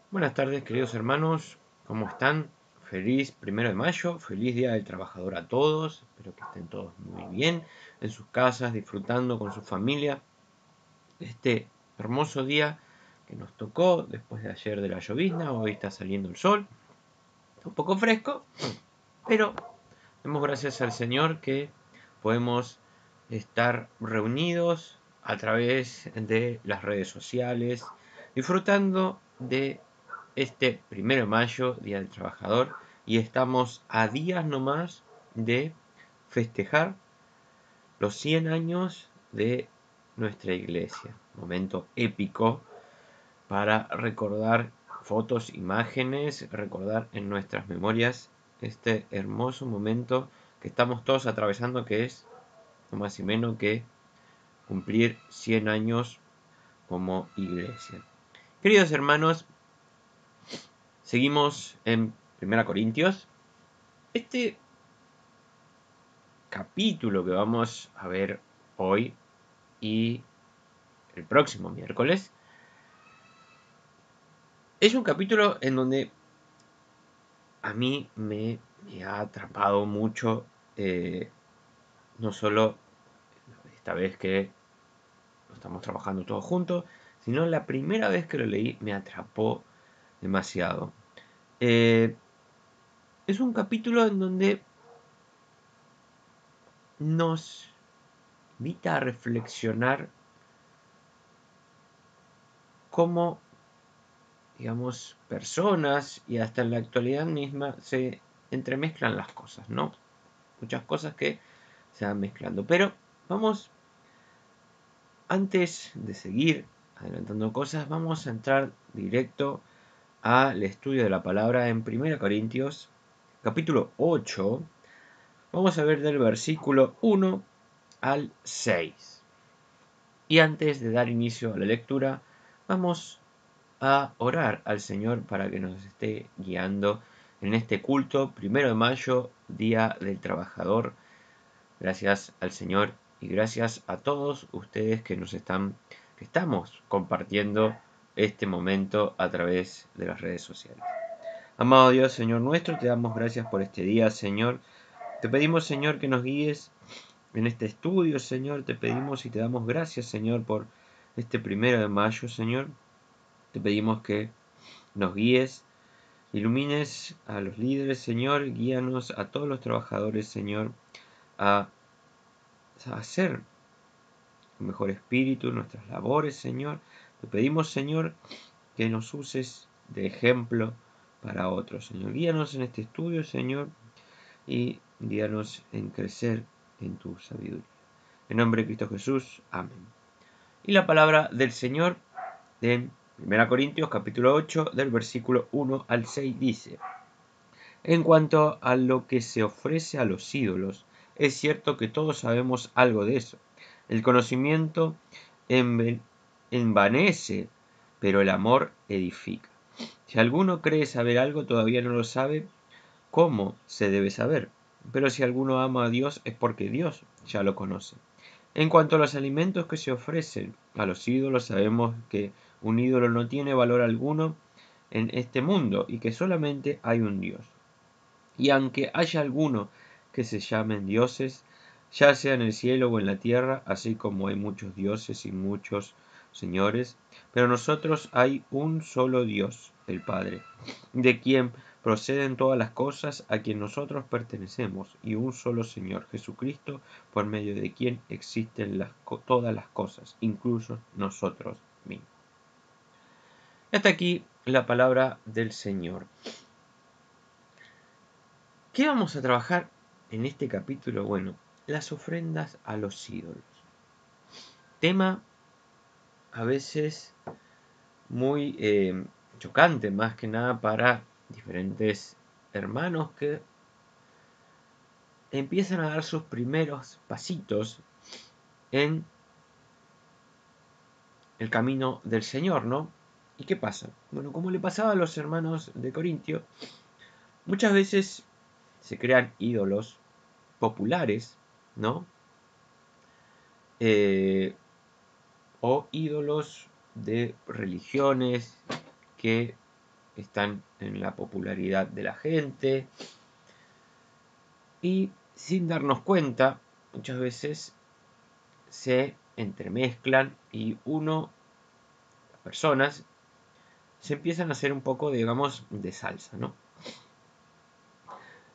Buenas tardes, queridos hermanos, ¿cómo están? Feliz 1 de mayo, feliz Día del Trabajador a todos, espero que estén todos muy bien, en sus casas, disfrutando con su familia este hermoso día que nos tocó después de ayer de la llovizna. Hoy está saliendo el sol, está un poco fresco, pero demos gracias al Señor que podemos estar reunidos a través de las redes sociales, disfrutando de este 1 de mayo, Día del Trabajador, y estamos a días nomás de festejar los 100 años de nuestra iglesia. Momento épico para recordar fotos, imágenes, recordar en nuestras memorias este hermoso momento que estamos todos atravesando, que es no más y menos que cumplir 100 años como iglesia. Queridos hermanos, seguimos en 1 Corintios. Este capítulo que vamos a ver hoy y el próximo miércoles es un capítulo en donde a mí me ha atrapado mucho, no solo esta vez que lo estamos trabajando todos juntos, sino la primera vez que lo leí me atrapó demasiado. Es un capítulo en donde nos invita a reflexionar cómo, digamos, personas y hasta en la actualidad misma se entremezclan las cosas, ¿no? Muchas cosas que se van mezclando. Pero vamos, antes de seguir adelantando cosas, vamos a entrar directo al estudio de la palabra en 1 Corintios, capítulo 8. Vamos a ver del versículo 1 al 6. Y antes de dar inicio a la lectura, vamos a orar al Señor para que nos esté guiando en este culto 1 de mayo, Día del Trabajador. Gracias al Señor y gracias a todos ustedes que estamos compartiendo este momento a través de las redes sociales. Amado Dios, Señor nuestro, te damos gracias por este día, Señor. Te pedimos, Señor, que nos guíes en este estudio, Señor. Te pedimos y te damos gracias, Señor, por este 1 de mayo, Señor. Te pedimos que nos guíes, ilumines a los líderes, Señor. Guíanos a todos los trabajadores, Señor, a hacer un mejor espíritu en nuestras labores, Señor. Te pedimos, Señor, que nos uses de ejemplo para otros, Señor. Guíanos en este estudio, Señor, y guíanos en crecer en tu sabiduría. En nombre de Cristo Jesús. Amén. Y la palabra del Señor en 1 Corintios capítulo 8 del versículo 1 al 6 dice: En cuanto a lo que se ofrece a los ídolos, es cierto que todos sabemos algo de eso. El conocimiento envanece, pero el amor edifica. Si alguno cree saber algo, todavía no lo sabe cómo se debe saber. Pero si alguno ama a Dios, es porque Dios ya lo conoce. En cuanto a los alimentos que se ofrecen a los ídolos, sabemos que un ídolo no tiene valor alguno en este mundo y que solamente hay un Dios. Y aunque haya alguno que se llamen dioses, ya sea en el cielo o en la tierra, así como hay muchos dioses y muchos señores, pero nosotros hay un solo Dios, el Padre, de quien proceden todas las cosas, a quien nosotros pertenecemos, y un solo Señor, Jesucristo, por medio de quien existen todas las cosas, incluso nosotros mismos. Hasta aquí la palabra del Señor. ¿Qué vamos a trabajar en este capítulo? Bueno, las ofrendas a los ídolos. Tema a veces muy chocante, más que nada para diferentes hermanos que empiezan a dar sus primeros pasitos en el camino del Señor, ¿no? ¿Y qué pasa? Bueno, como le pasaba a los hermanos de Corintio, muchas veces se crean ídolos populares, ¿no? O ídolos de religiones que están en la popularidad de la gente y sin darnos cuenta muchas veces se entremezclan y las personas se empiezan a hacer un poco, digamos, de salsa, ¿no?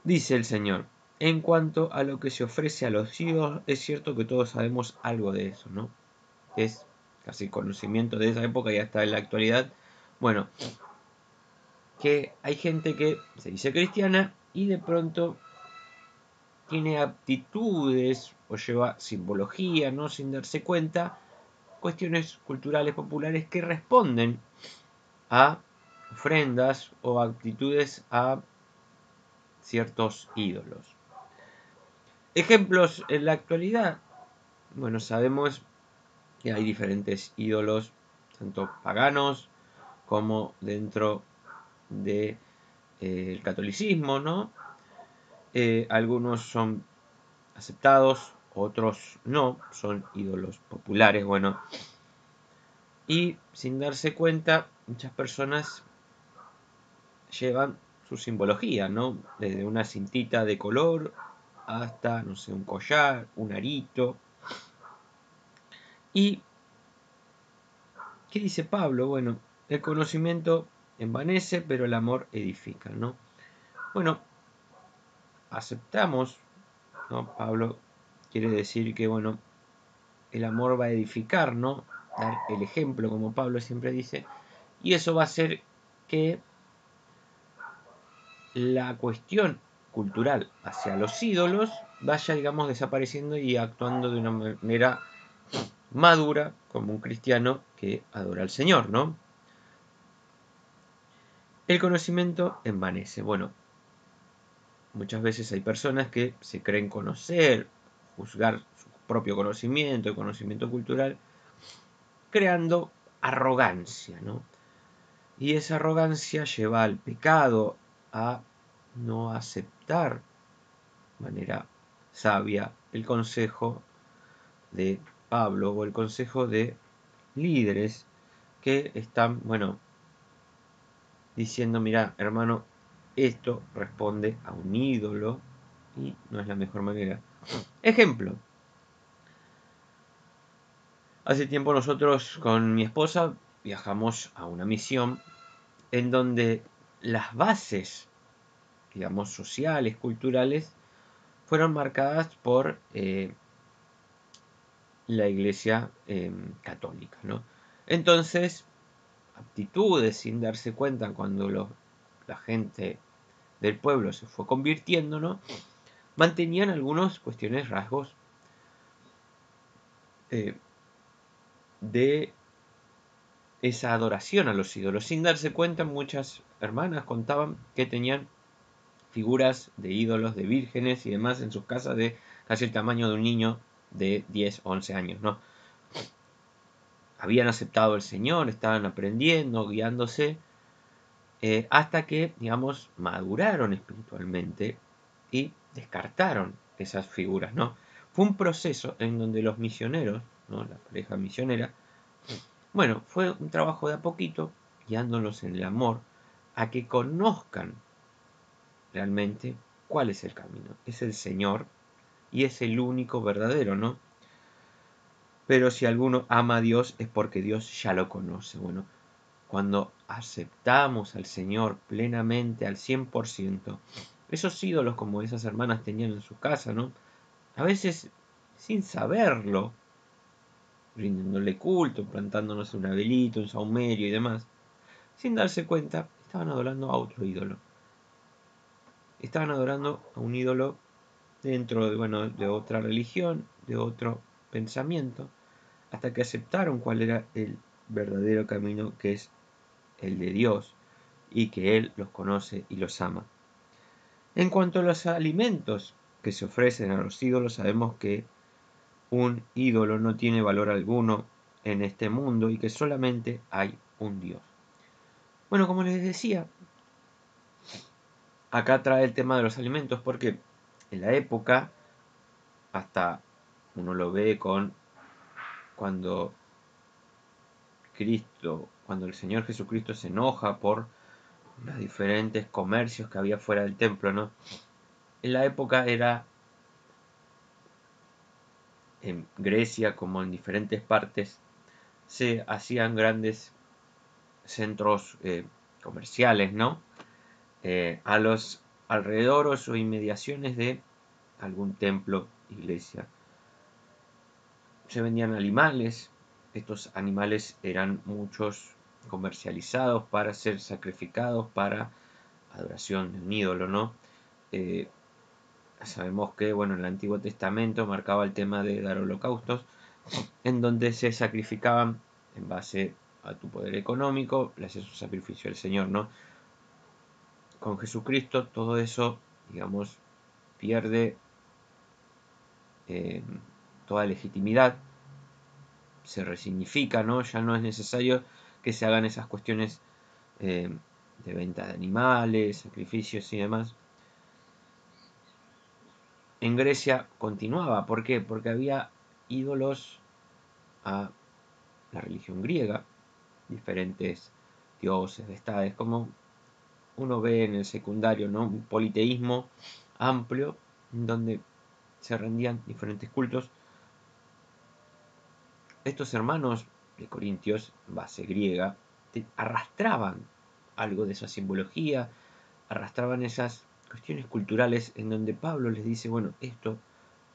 Dice el Señor: en cuanto a lo que se ofrece a los ídolos, es cierto que todos sabemos algo de eso, ¿no? Es casi conocimiento de esa época y hasta en la actualidad. Bueno, que hay gente que se dice cristiana y de pronto tiene aptitudes o lleva simbología, ¿no? Sin darse cuenta, cuestiones culturales populares que responden a ofrendas o actitudes a ciertos ídolos. Ejemplos en la actualidad. Bueno, sabemos que hay diferentes ídolos, tanto paganos como dentro del catolicismo, ¿no? Algunos son aceptados, otros no, son ídolos populares, bueno. Y sin darse cuenta, muchas personas llevan su simbología, ¿no? Desde una cintita de color hasta, no sé, un collar, un arito. ¿Y qué dice Pablo? Bueno, el conocimiento envanece, pero el amor edifica, ¿no? Bueno, aceptamos, ¿no? Pablo quiere decir que, bueno, el amor va a edificar, ¿no? Dar el ejemplo, como Pablo siempre dice, y eso va a hacer que la cuestión cultural hacia los ídolos vaya, digamos, desapareciendo y actuando de una manera madura como un cristiano que adora al Señor, ¿no? El conocimiento envanece. Bueno, muchas veces hay personas que se creen conocer, juzgar su propio conocimiento, el conocimiento cultural, creando arrogancia, ¿no? Y esa arrogancia lleva al pecado, a no aceptar de manera sabia el consejo de Pablo o el consejo de líderes que están, bueno, diciendo: mira, hermano, esto responde a un ídolo y no es la mejor manera. Ejemplo: hace tiempo nosotros con mi esposa viajamos a una misión en donde las bases, digamos, sociales, culturales, fueron marcadas por la Iglesia católica, ¿no? Entonces, aptitudes sin darse cuenta cuando la gente del pueblo se fue convirtiendo, ¿no? Mantenían algunos cuestiones, rasgos de esa adoración a los ídolos. Sin darse cuenta, muchas hermanas contaban que tenían figuras de ídolos, de vírgenes y demás en sus casas de casi el tamaño de un niño de 10 o 11 años, ¿no? Habían aceptado al Señor, estaban aprendiendo, guiándose, hasta que, digamos, maduraron espiritualmente y descartaron esas figuras, ¿no? Fue un proceso en donde los misioneros, ¿no? La pareja misionera, bueno, fue un trabajo de a poquito, guiándolos en el amor, a que conozcan realmente cuál es el camino. Es el Señor y es el único verdadero, ¿no? Pero si alguno ama a Dios es porque Dios ya lo conoce. Bueno, cuando aceptamos al Señor plenamente, al 100%, esos ídolos como esas hermanas tenían en su casa, ¿no? A veces sin saberlo, rindiéndole culto, plantándonos una velita, un saumerio y demás, sin darse cuenta, estaban adorando a otro ídolo. Estaban adorando a un ídolo dentro de, bueno, de otra religión, de otro pensamiento, hasta que aceptaron cuál era el verdadero camino, que es el de Dios, y que Él los conoce y los ama. En cuanto a los alimentos que se ofrecen a los ídolos, sabemos que un ídolo no tiene valor alguno en este mundo y que solamente hay un Dios. Bueno, como les decía, acá trae el tema de los alimentos porque en la época, hasta uno lo ve cuando el Señor Jesucristo se enoja por los diferentes comercios que había fuera del templo, ¿no? En la época era en Grecia como en diferentes partes se hacían grandes centros comerciales, ¿no? A los alrededores o inmediaciones de algún templo, iglesia. Se vendían animales, estos animales eran muchos comercializados para ser sacrificados para adoración de un ídolo, ¿no? Sabemos que, bueno, el Antiguo Testamento marcaba el tema de dar holocaustos, en donde se sacrificaban en base a tu poder económico, le haces un sacrificio al Señor, ¿no? Con Jesucristo todo eso, digamos, pierde toda legitimidad, se resignifica, ¿no? Ya no es necesario que se hagan esas cuestiones de venta de animales, sacrificios y demás. En Grecia continuaba, ¿por qué? Porque había ídolos a la religión griega, diferentes dioses, deidades, como uno ve en el secundario, ¿no? Un politeísmo amplio, donde se rendían diferentes cultos. Estos hermanos de Corintios, base griega, arrastraban algo de esa simbología, arrastraban esas cuestiones culturales en donde Pablo les dice, bueno, esto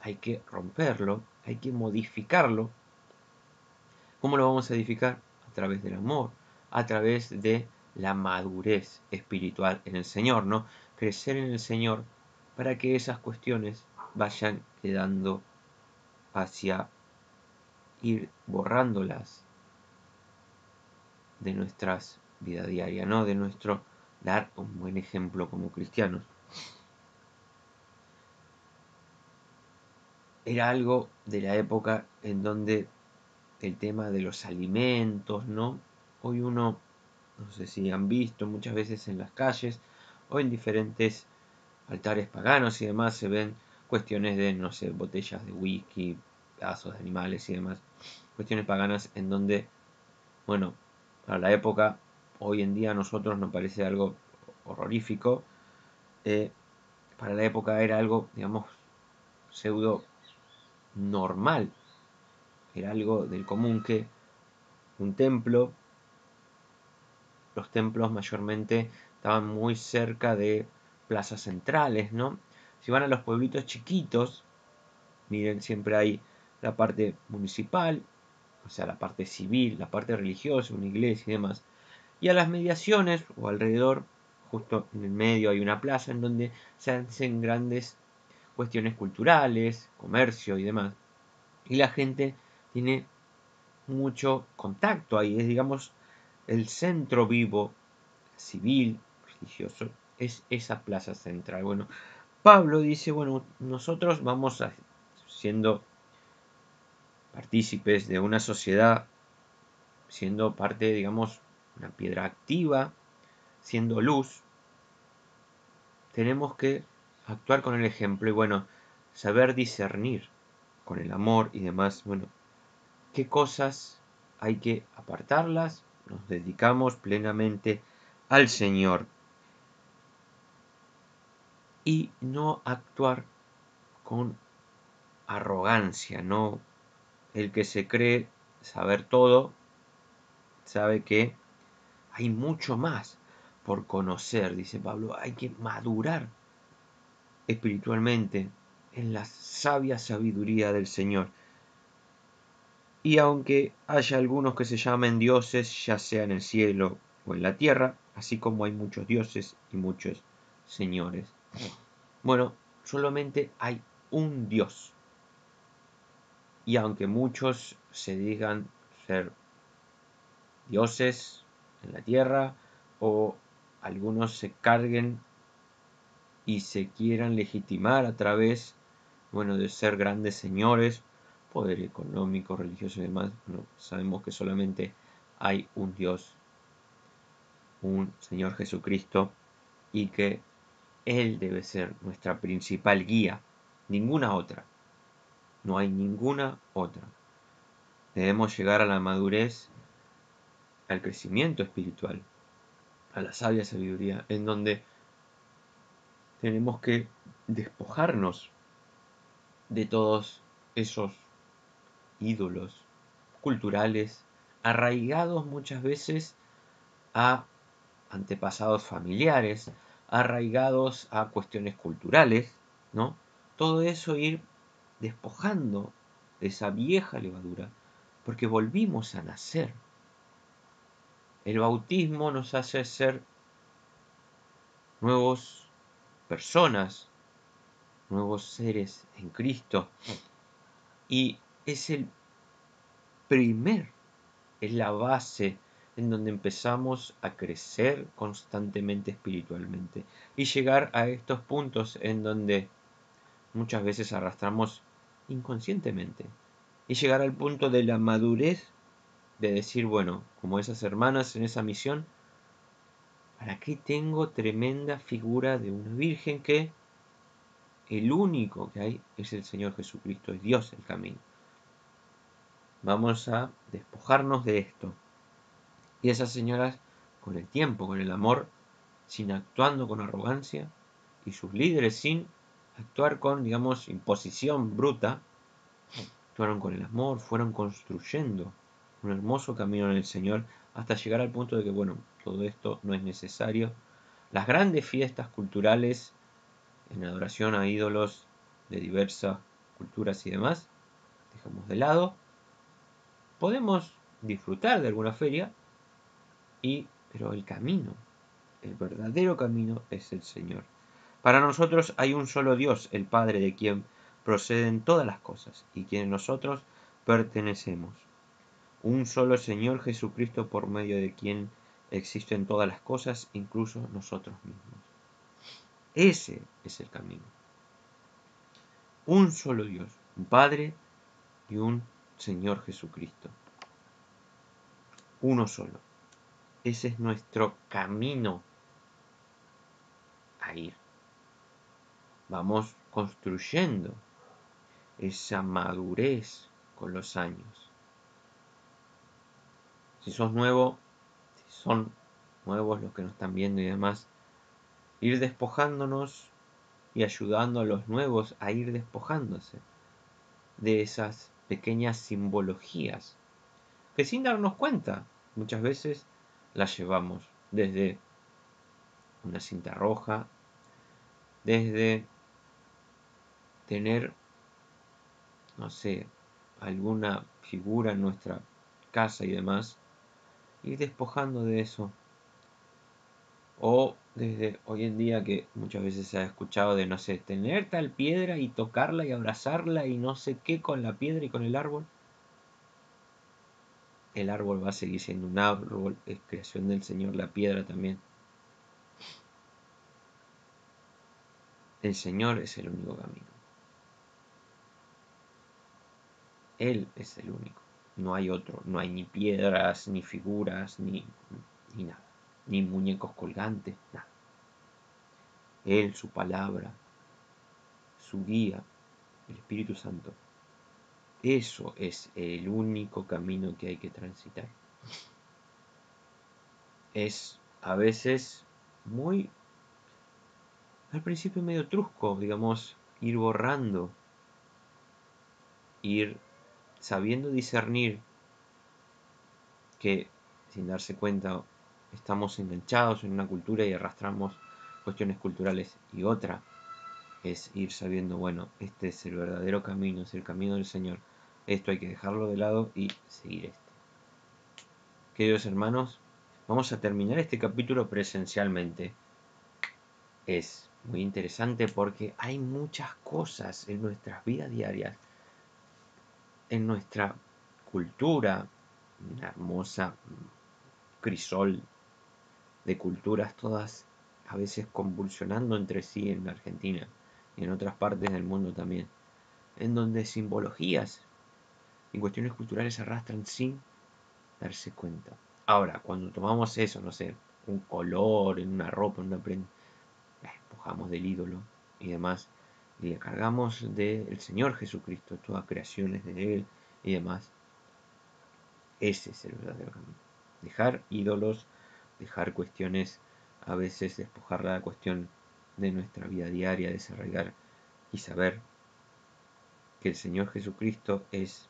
hay que romperlo, hay que modificarlo. ¿Cómo lo vamos a edificar? A través del amor, a través de la madurez espiritual en el Señor, ¿no? Crecer en el Señor para que esas cuestiones vayan quedando hacia ir borrándolas de nuestras vidas diarias, ¿no? De nuestro dar un buen ejemplo como cristianos. Era algo de la época en donde el tema de los alimentos, ¿no? Hoy uno, no sé si han visto muchas veces en las calles o en diferentes altares paganos y demás se ven cuestiones de, no sé, botellas de whisky, pedazos de animales y demás. Cuestiones paganas en donde, bueno, para la época, hoy en día a nosotros nos parece algo horrorífico. Para la época era algo, digamos, pseudo normal. Era algo del común que un templo, los templos mayormente estaban muy cerca de plazas centrales, ¿no? Si van a los pueblitos chiquitos, miren, siempre hay la parte municipal, o sea, la parte civil, la parte religiosa, una iglesia y demás. Y a las mediaciones o alrededor, justo en el medio, hay una plaza en donde se hacen grandes cuestiones culturales, comercio y demás. Y la gente tiene mucho contacto ahí, es digamos el centro vivo, civil, religioso, es esa plaza central. Bueno, Pablo dice, bueno, nosotros vamos siendo partícipes de una sociedad, siendo parte, digamos, una piedra activa, siendo luz, tenemos que actuar con el ejemplo y bueno, saber discernir con el amor y demás, bueno, qué cosas hay que apartarlas, nos dedicamos plenamente al Señor y no actuar con arrogancia, no el que se cree saber todo, sabe que hay mucho más por conocer, dice Pablo, hay que madurar espiritualmente en la sabia sabiduría del Señor. Y aunque haya algunos que se llamen dioses, ya sea en el cielo o en la tierra, así como hay muchos dioses y muchos señores. Bueno, solamente hay un Dios. Y aunque muchos se digan ser dioses en la tierra, o algunos se carguen y se quieran legitimar a través, bueno, de ser grandes señores, poder económico, religioso y demás, bueno, sabemos que solamente hay un Dios, un Señor Jesucristo, y que Él debe ser nuestra principal guía, ninguna otra, no hay ninguna otra. Debemos llegar a la madurez, al crecimiento espiritual, a la sabia sabiduría, en donde tenemos que despojarnos de todos esos ídolos culturales arraigados muchas veces a antepasados familiares, arraigados a cuestiones culturales, ¿no? Todo eso ir despojando de esa vieja levadura, porque volvimos a nacer. El bautismo nos hace ser nuevos personas, nuevos seres en Cristo, y es es la base en donde empezamos a crecer constantemente espiritualmente y llegar a estos puntos en donde muchas veces arrastramos inconscientemente y llegar al punto de la madurez de decir, bueno, como esas hermanas en esa misión, ¿para qué tengo tremenda figura de una virgen que el único que hay es el Señor Jesucristo, es Dios el camino? Vamos a despojarnos de esto. Y esas señoras, con el tiempo, con el amor, sin actuando con arrogancia, y sus líderes sin actuar con, digamos, imposición bruta, actuaron con el amor, fueron construyendo un hermoso camino en el Señor hasta llegar al punto de que, bueno, todo esto no es necesario. Las grandes fiestas culturales en adoración a ídolos de diversas culturas y demás, dejamos de lado. Podemos disfrutar de alguna feria, pero el camino, el verdadero camino es el Señor. Para nosotros hay un solo Dios, el Padre, de quien proceden todas las cosas y quien nosotros pertenecemos. Un solo Señor Jesucristo por medio de quien existen todas las cosas, incluso nosotros mismos. Ese es el camino. Un solo Dios, un Padre y un Señor Jesucristo. Uno solo. Ese es nuestro camino a ir. Vamos construyendo esa madurez con los años. Si sos nuevo, si son nuevos los que nos están viendo y demás, ir despojándonos y ayudando a los nuevos a ir despojándose de esas pequeñas simbologías que sin darnos cuenta muchas veces las llevamos desde una cinta roja, desde tener, no sé, alguna figura en nuestra casa y demás, ir despojando de eso. O desde hoy en día que muchas veces se ha escuchado de, no sé, tener tal piedra y tocarla y abrazarla y no sé qué con la piedra y con el árbol. El árbol va a seguir siendo un árbol, es creación del Señor, la piedra también. El Señor es el único camino. Él es el único. No hay otro. No hay ni piedras, ni figuras, ni nada. Ni muñecos colgantes, nada. Él, su palabra, su guía, el Espíritu Santo. Eso es el único camino que hay que transitar. Es a veces muy, al principio medio trusco, digamos, ir borrando, ir sabiendo discernir que sin darse cuenta estamos enganchados en una cultura y arrastramos cuestiones culturales, y otra es ir sabiendo, bueno, este es el verdadero camino, es el camino del Señor, esto hay que dejarlo de lado y seguir este. Queridos hermanos, vamos a terminar este capítulo presencialmente. Es muy interesante porque hay muchas cosas en nuestras vidas diarias, en nuestra cultura, una hermosa crisol de culturas, todas a veces convulsionando entre sí en la Argentina y en otras partes del mundo también, en donde simbologías y cuestiones culturales se arrastran sin darse cuenta. Ahora, cuando tomamos eso, no sé, un color en una ropa, en una prenda, despojamos del ídolo y demás, y le cargamos del Señor Jesucristo, todas creaciones de Él y demás. Ese es el verdadero camino. Dejar ídolos, dejar cuestiones, a veces despojar la cuestión de nuestra vida diaria, desarraigar y saber que el Señor Jesucristo es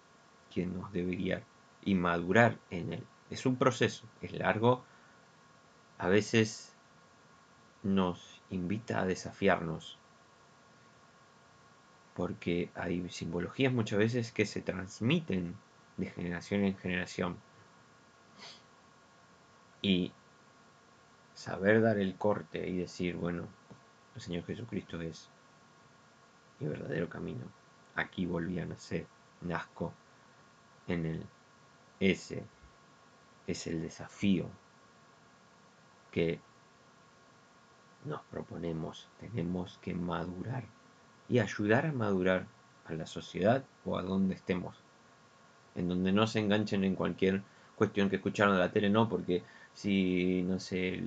quien nos debe guiar y madurar en Él. Es un proceso, es largo, a veces nos invita a desafiarnos, porque hay simbologías muchas veces que se transmiten de generación en generación. Y saber dar el corte y decir, bueno, el Señor Jesucristo es mi verdadero camino. Aquí volví a nacer, nazco en Él. Ese es el desafío que nos proponemos. Tenemos que madurar y ayudar a madurar a la sociedad o a donde estemos. En donde no se enganchen en cualquier cuestión que escucharon de la tele, no, porque si, no sé,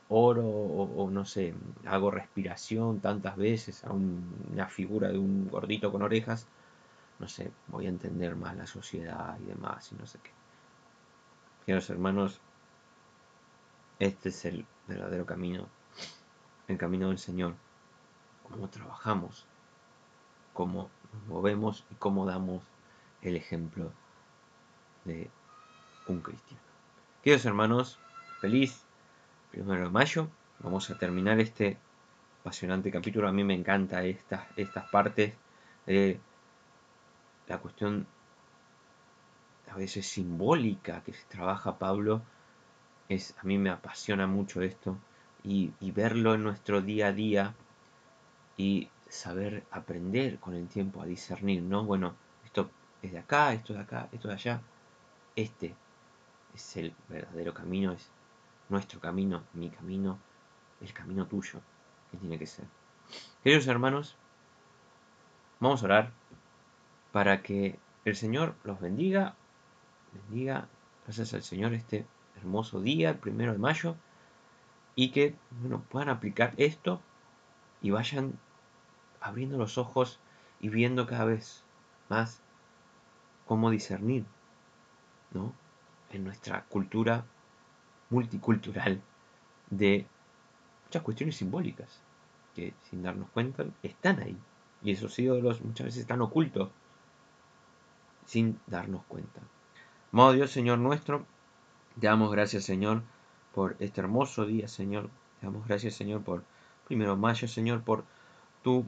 oro o no sé, hago respiración tantas veces a una figura de un gordito con orejas, no sé, voy a entender más la sociedad y demás y no sé qué. Queridos hermanos, este es el verdadero camino, el camino del Señor, cómo trabajamos, cómo nos movemos y cómo damos el ejemplo de un cristiano. Queridos hermanos, feliz 1 de mayo. Vamos a terminar este apasionante capítulo. A mí me encanta estas partes de la cuestión a veces simbólica que se trabaja Pablo. A mí me apasiona mucho esto y verlo en nuestro día a día y saber aprender con el tiempo a discernir, ¿no? Bueno, esto es de acá, esto de acá, esto de allá. Este es el verdadero camino, es nuestro camino, mi camino, el camino tuyo, que tiene que ser. Queridos hermanos, vamos a orar para que el Señor los bendiga, gracias al Señor, este hermoso día, el 1 de mayo, y que puedan aplicar esto y vayan abriendo los ojos y viendo cada vez más cómo discernir, ¿no? En nuestra cultura multicultural de muchas cuestiones simbólicas que sin darnos cuenta están ahí. Y esos ídolos muchas veces están ocultos sin darnos cuenta. Amado Dios, Señor nuestro, te damos gracias, Señor, por este hermoso día, Señor. Te damos gracias, Señor, por 1 de mayo, Señor, por tu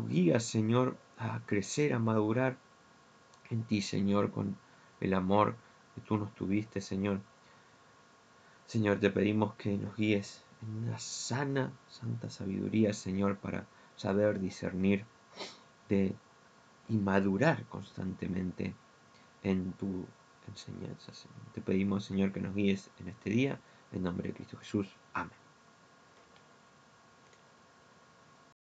guía, Señor, a crecer, a madurar en ti, Señor, con el amor que tú nos tuviste, Señor. Señor, te pedimos que nos guíes en una sana, santa sabiduría, Señor, para saber discernir y madurar constantemente en tu enseñanza, Señor. Te pedimos, Señor, que nos guíes en este día, en nombre de Cristo Jesús. Amén.